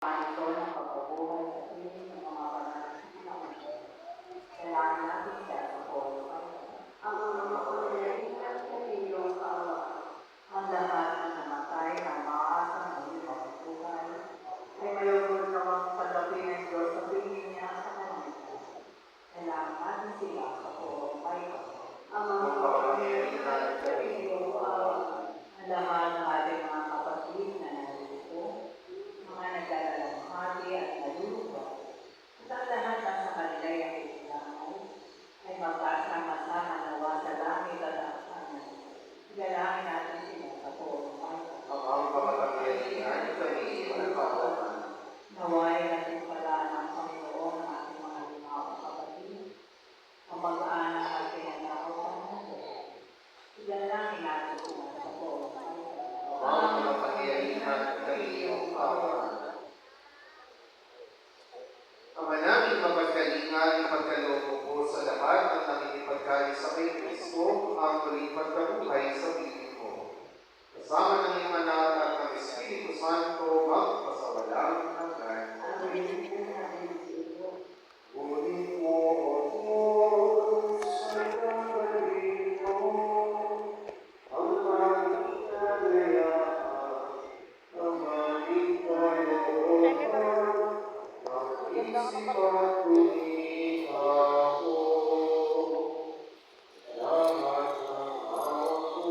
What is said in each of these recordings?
Ito ng pagkabuhay sa piling ng mga pananaliksik ng mundo. Kailangan natin siya sa polo ang mga pananaliksik sa iyong kaawaan. Ang lahat ng namatay na maasang muli mabubuhay ay mayroon namang pagdapi ng Diyos sa piling niya sa kanila. Kailangan natin sila sa polo ang mga pananaliksik sa iyong kaawaan. Ang lahat ng ating mga kapatid na nalilito, mga nagdadalang hati at nalulubog, at ang lahat na sa kanila ay kailangan ay magkasama-sama nawa sa langit at ang kanan. Igalangin natin sila sa polo. Ang pamatagihan kami managpapalaman. Naway natin pala ng Panginoon ang ating mga limang kapatid, ang mag-aanak at pinatawag sa mundo. Igalangin natin sila sa polo. Ang pamatagihan kami managpapalaman. Ama namin mapagkalingan, ipagkaloob mo po sa lahat ang nakikipagkali sa kay Kristo, ang muling pagkabuhay sa piling mo. Kasama ng iyong anak at ng Espiritu Santo, magpasawalang hanggan. Ngunit mo, O Diyos, ay kagaling mo, ang aming kalayaan, ang aming kalooban, mag-isip at lumikha ko. Lahat ng ako,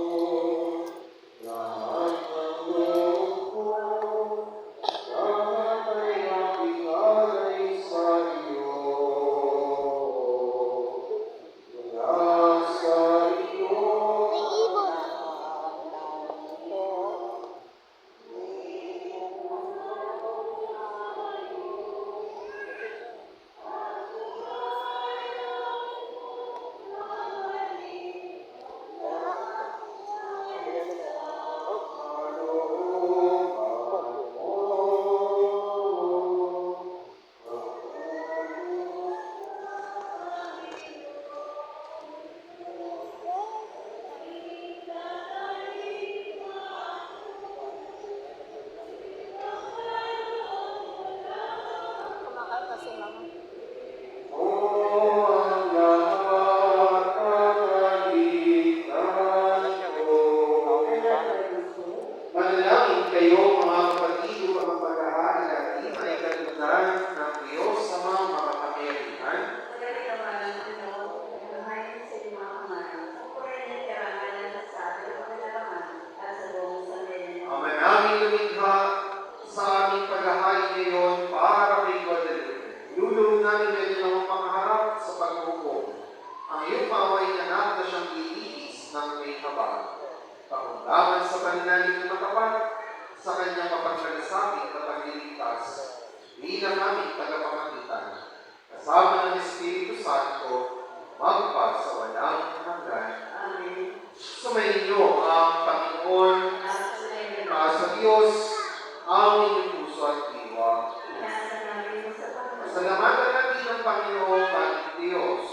lahat ng loob ko, lahat ay aking alay sa iyo. Mula sa iyo, manalangin kayo mga kapatid upang ang paghahari natin ay kalugdan ng Diyos sa mga makapangyarihan. Ama namin lumikha sa aming paghahari ngayon para kay Guadalupe. Lulong namin ngayon ang makaharap sa paghukom. Ang iyong paway anak na siyang ililis ng may kabal. Pakundangan sa pananalig na matapat sa kanyang mapagkalasapit na pagliligtas bilang aming tagapamagitan. Kasama ng Espiritu Santo, magpasawalang hanggan. Amen. Sumainyo ang Panginoon sa Diyos, aming puso at diwa. Pasalamatan natin ang Panginoon at Diyos.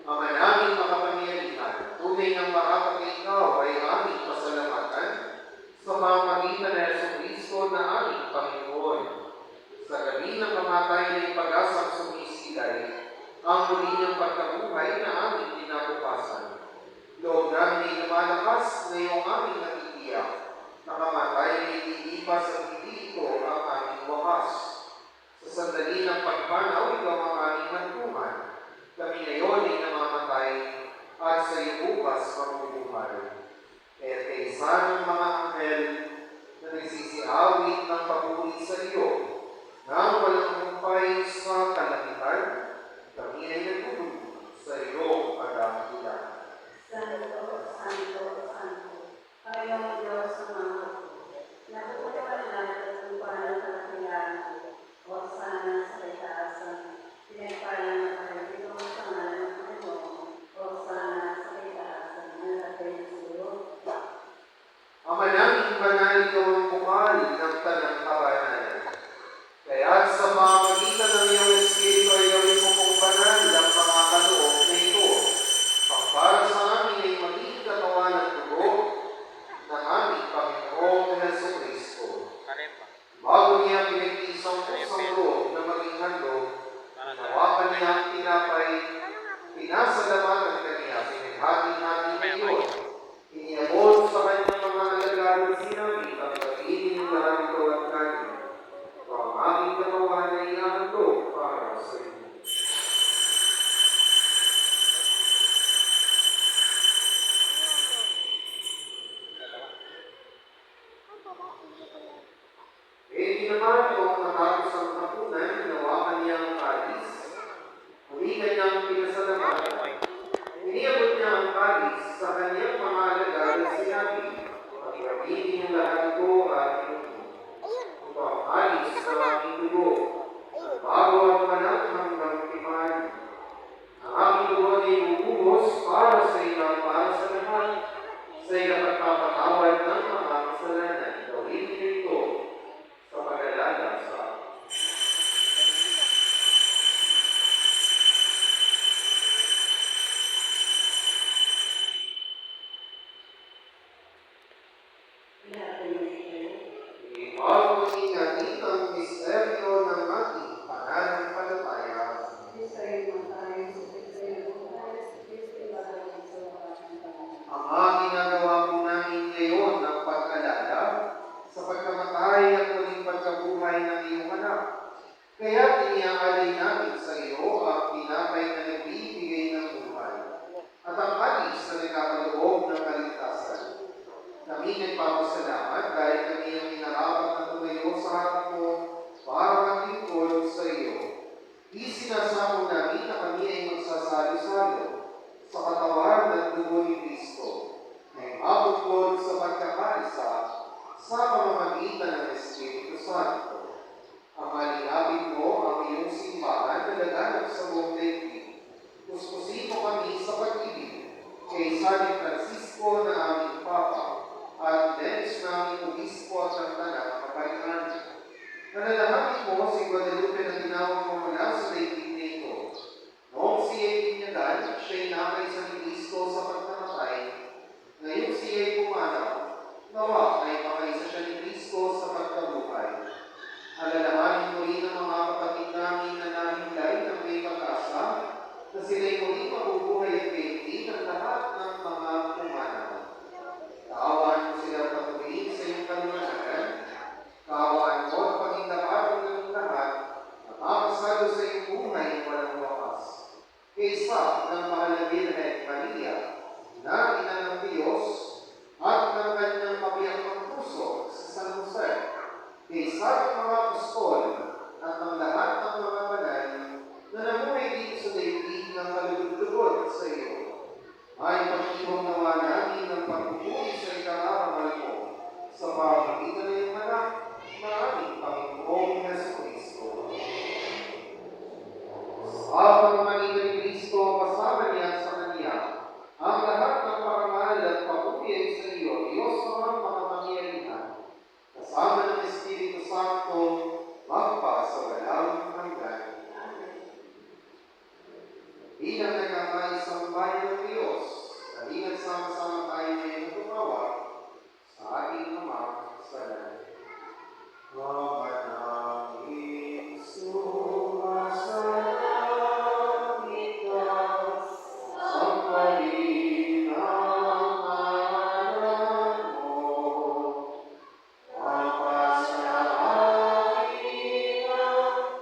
Ama namin makapangyarihan, tunay ng marapat ikaw ay aming pasalamatan sa pamamagitan ng Jesucristo na aming Panginoon. Sa gabi ng kamatayan ng pag-asang sumisilay, ang muli niyang pagkabuhay na aming kinabukasan. Loob namin ay lumalakas na iyong aming nakitiyak. Nakamatay ay lilipas at hindi ito ang aming wakas. Sa sandali ng pagpanaw, ikaw ang aming hantungan. Kami ngayon ay namamatay at sa iyo bukas mabubuhay. Kaya kaysa ng mga anghel na nagsisiawit ng papuri sa iyo, na walang humpay sa kalangitan, kami ay nagtutulog sa iyong pag-aakilan. Santo, Santo, Santo, Panginoong Diyos ng mga nakukutawan natin at lupahan ng kalakihan, o sana sa itaasan, pinagpalang na pagkakitong sa ngalan ng Panginoon, o sana sa itaasan, ang lapay ng suyo. Ama namin banal ikaw ang bukal ng tanang kabanalan. Kaya't sa Bago niya pinag-isang pusang loob na maging handog, nawakan niya ang tinapay, pinasalamatan kaniya, pinaghati-hati iyon. Iniabot sa kanyang mga alagad at sinabi, ang kainin ng lahat ito at kanin. Ito ang aking katawan na inahandog para sa inyo. Hindi naman kung matapos ang hapunan, nawakan niya ang kalis, humigan niya ang pinasalamatan. Iniabot niya ang kalis sa kanyang mga alagad at sinabi, ang kainin ng lahat ito at inumin. Ito ang kalis ng aking dugo, bago at manang hanggang tipan. Ang aking dugo ay ibubuhos para sa inyo at para sa lahat, sa ikapagpapatawad ng mga kasalanan. Gawin niyo ito sa pag-alala sa akin. Ipag-ingatin ang misteryo ng ating pananampalataya. Ama, ginagawa po namin ngayon ang pag-alala sa pagkamatay at muling pagkabuhay ng iyong anak. Kaya iniaalay namin sa iyo ang tinapay na nagbibigay ng buhay at ang kalis na nagkakaloob ng kaligtasan. Kami nagpapasalamat dahil kami ang inarapat na tumayo sa harap mo para maglingkod sa iyo. Isinasamo namin na kami ay magsasalo-salo sa katawan ng dugo ni Kristo na imabuklod sa pagkakaisa sa pamamagitan ng Espiritu Santo. Ang alingapin mo ang iyong simbahan na laganap sa buong daigdig. Kuskusin mo kami sa pag-ibig kay San Francisco na aming Papa at Dennis na aming Obispo at ang tanang kaparihan. Nanalangin mo si Guadalupe na tinawag mo mula sa daigdig na ito. Noong siya'y binyagan, siya'y nakay sa Kristo sa pagkamatay. Ngayon siya'y pumanaw. Nawa ay makaisa siya ni Kristo sa pagkabuhay. Alalahanin mo rin ang mga kapatid namin na nahimlay ng may pag-asa na sila'y muling mabubuhay at kaintin ng lahat ng mga pumanaw. Kaawaan mo silang patuloyin sa iyong kalunanagan. Kaawaan mo at pagindapatan ng lahat na makasalo sa iyong buhay ng walang wakas. Kaysa ng mahal na Birhen Maria na ina ng Diyos at ng kanyang mapiyang puso sa San Jose. Kaysa ng mga apostol at ng lahat ng mga banal na namuhay dito sa daigdig ng kalulugod sa iyo. Ay pag-ibong nawa namin ng pagpupuri sa ikararangal mo sa pamamagitan ng iyong anak na aming Panginoong Jesucristo. Sa pamamagitan ni Kristo, kasama niya sa Kanya, ang lahat ng parangal at papuri ay sa iyo, Diyos Amang makapangyarihan, kasama ng Espiritu Santo, magpa sa walang hanggan. Bilang nagkakaisang bayan ng Diyos, halina't sama-sama tayo ngayon tumawag sa ating Ama sa langit. Mamanangin sumasalangit ka, sambahin ang ngalan mo. Mapasahin ang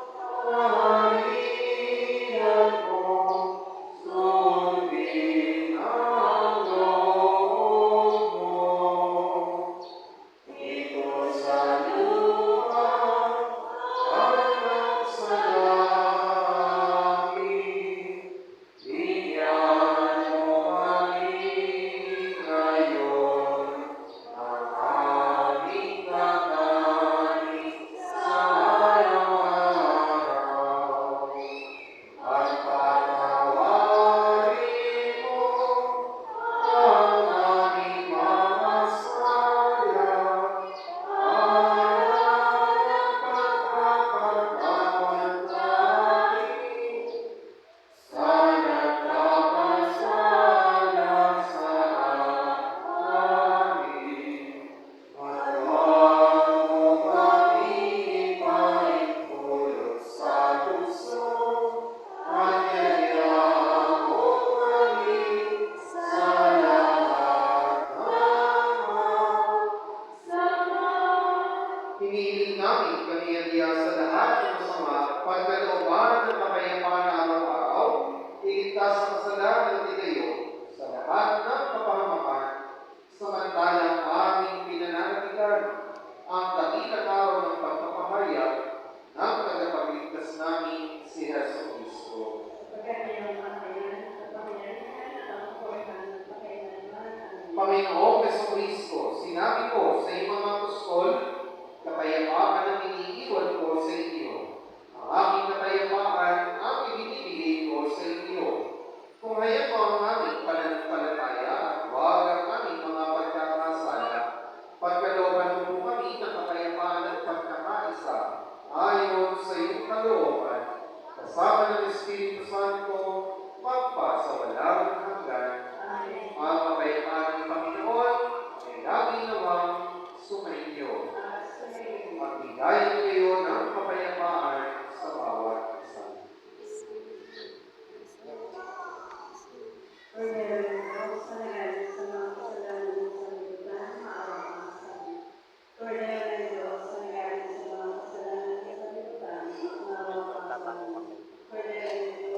kahilingan mo, sundin ang loob mo. Dito sa lupa Hinihiling namin kaniya sa lahat ng masama, pagkalooban ng kapayapaan na araw-araw, iligtas sa kasalanan ng itayo, sa lahat ng kapahamakan, samantalang aming pinananatigan ang dakilang araw ng pagpapahayag ng tagapagligtas namin si Hesus Kristo. Panginoong Hesus Kristo, sinabi ko sa iyong mga apostol, kapayapaan ang iniiwan ko sa inyo. Ang aking kapayapaan ang ibinibigay ko sa inyo. Kung hayag mo ang aming pananampalataya at huwag ang aming mga pagkakasala, pagkalooban mo po kami ng kapayapaan at pagkakaisa ayon sa iyong kalooban, kasama ng Espiritu Santo, magpa sa walang hanggan. Ang kapayapaan ng Panginoon ay lagi nawang sumainyo. Magbigayin kayo ng kapayapaan sa bawat isa. Cordero